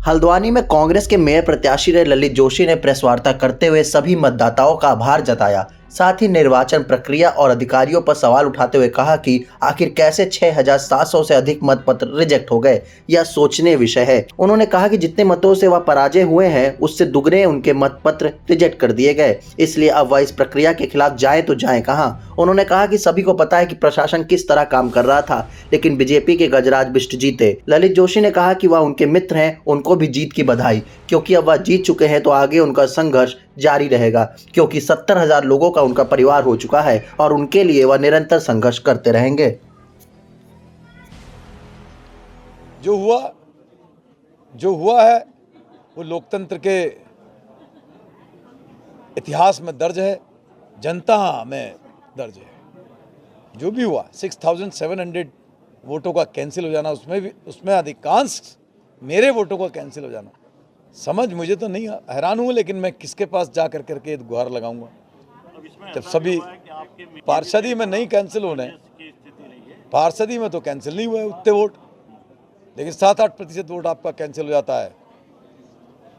हल्द्वानी में कांग्रेस के मेयर प्रत्याशी रहे ललित जोशी ने प्रेस वार्ता करते हुए सभी मतदाताओं का आभार जताया। साथ ही निर्वाचन प्रक्रिया और अधिकारियों पर सवाल उठाते हुए कहा कि आखिर कैसे 6,700 से अधिक मतपत्र रिजेक्ट हो गए, यह सोचनीय विषय है। उन्होंने कहा कि जितने मतों से वह पराजय हुए हैं उससे दुगने उनके मतपत्र रिजेक्ट कर दिए गए, इसलिए अब वह इस प्रक्रिया के खिलाफ जाए तो जाए कहां। उन्होंने कहा कि सभी को पता है कि प्रशासन किस तरह काम कर रहा था, लेकिन बीजेपी के गजराज बिष्ट जीते। ललित जोशी ने कहा कि वह उनके मित्र हैं, उनको भी जीत की बधाई, क्योंकि अब वह जीत चुके हैं तो आगे उनका संघर्ष जारी रहेगा, क्योंकि 70,000 लोगों का उनका परिवार हो चुका है और उनके लिए वह निरंतर संघर्ष करते रहेंगे। जो हुआ है वो लोकतंत्र के इतिहास में दर्ज है, जनता में दर्ज है। जो भी हुआ 6,700 वोटों का कैंसिल हो जाना, उसमें अधिकांश मेरे वोटों का कैंसिल हो जाना, समझ मुझे तो नहीं, हैरान हूँ। लेकिन मैं किसके पास जा करके गुहार लगाऊंगा जब सभी पार्षदी में नहीं कैंसिल होने, पार्षदी में तो कैंसिल नहीं हुए उतने वोट, लेकिन 7-8% वोट आपका कैंसिल हो जाता है।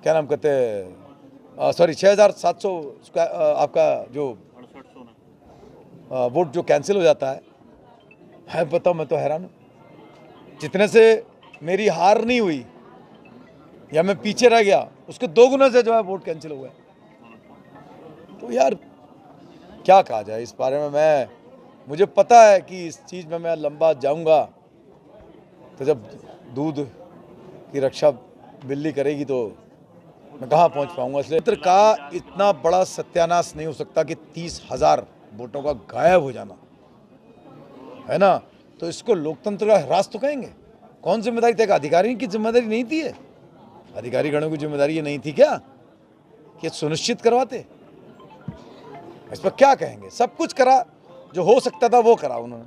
क्या नाम कहते हैं, सॉरी 6,700 आपका जो वोट जो कैंसिल हो जाता है बताओ, मैं तो हैरान हूँ। जितने से मेरी हार नहीं हुई या मैं पीछे रह गया, उसके 2 गुना से जो है वोट कैंसिल हो गए। तो यार क्या कहा जाए इस बारे में। मुझे पता है कि इस चीज़ में मैं लंबा जाऊंगा तो जब दूध की रक्षा बिल्ली करेगी तो मैं कहाँ पहुँच पाऊंगा। इसलिए तंत्र का इतना बड़ा सत्यानाश नहीं हो सकता कि 30,000 वोटों का गायब हो जाना, है ना। तो इसको लोकतंत्र का ह्रास तो कहेंगे। कौन जिम्मेदारी तय? अधिकारी की जिम्मेदारी नहीं थी? अधिकारी गणों की जिम्मेदारी ये नहीं थी क्या कि सुनिश्चित करवाते? इस पर क्या कहेंगे। सब कुछ करा, जो हो सकता था वो करा उन्होंने।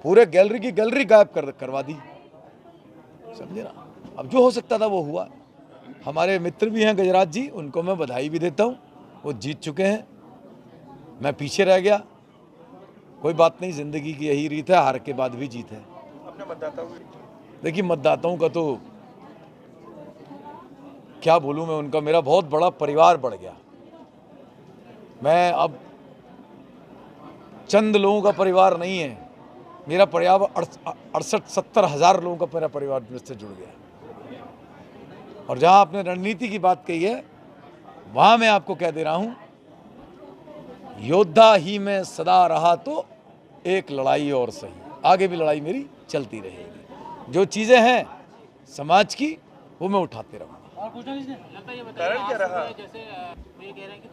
पूरे गैलरी की गैलरी गायब करवा दी, समझे ना। अब जो हो सकता था वो हुआ। हमारे मित्र भी हैं गजराज जी, उनको मैं बधाई भी देता हूँ, वो जीत चुके हैं, मैं पीछे रह गया। कोई बात नहीं, जिंदगी की यही रीत है, हार के बाद भी जीत है। अपने मतदाताओं, देखिए मतदाताओं का तो क्या बोलूं मैं, उनका मेरा बहुत बड़ा परिवार बढ़ गया। मैं अब चंद लोगों का परिवार नहीं है, मेरा परिवार 68-70 हज़ार लोगों का मेरा परिवार से जुड़ गया। और जहां आपने रणनीति की बात कही है, वहां मैं आपको कह दे रहा हूं, योद्धा ही मैं सदा रहा तो एक लड़ाई और सही, आगे भी लड़ाई मेरी चलती रहेगी। जो चीज़ें हैं समाज की वो मैं उठाते रहूँगा। और पूछना लगता है ये बताइए, कारण क्या रहा? जैसे ये कह रहे हैं कि